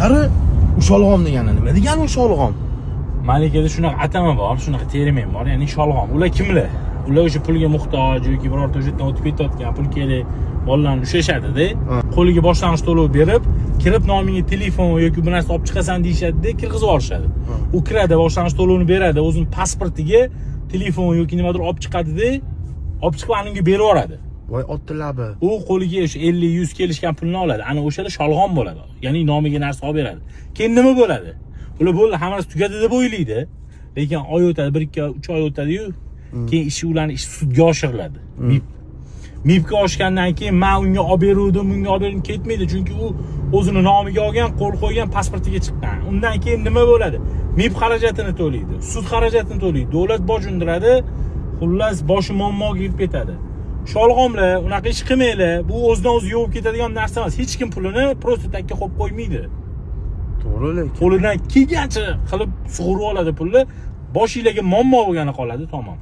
Qari, usholg'om degani nima degani usholg'om? Malikada shunaqa atama bor, shunaqa termin bor, ya'ni sholg'om. Ular kimlar? Ular o'sha pulga muhtoj yoki birorta o'shadan o'tib ketayotgan pul kerak bolalarni ushashadi-da. Qo'liga boshlang'ich to'lov berib, kirib nomingga telefon yoki bu narsa olib chiqasan deyshadi-da, kirgizib yuborishadi. U kiradi, boshlang'ich to'lovni beradi, o'zining pasportiga telefon yoki nimadir olib chiqadi-da, olib chiqib anunga berib yuboradi. Voy ottilabi. U qo'liga o'sha 50-100 kelishgan pulni oladi. Ana o'shada sholg'om bo'ladi. Ya'ni nomiga narsa olib beradi. Keyin nima bo'ladi? Ular bo'ldi, hammasi tugadi deb o'ylaydi. Lekin oy o'tadi, 1-2-3 oy o'tadi-yu, keyin ularning ishi sudga oshiriladi. MIBga oshgandan keyin men unga olib beruvdim, unga olib berdim ketmaydi, chunki u o'zini nomiga olgan, qo'l qo'ygan pasportiga chiqqan. Undan keyin nima bo'ladi? MIB xarajatini to'laydi, sud xarajatini to'laydi, davlat boj undiradi, xullas boshi muammoga kirib ketadi. Sholg'omlar, unaqa ish qilmanglar. Bu o'zidan o'zi yovib ketadigan narsa emas. Hech kim pulini prosta takka qo'yib qo'ymaydi. To'g'ri lekin. Qo'lidan kelgancha qilib sug'urib oladi pulni. Boshingizga muammo bo'lgani qoladi, tamom.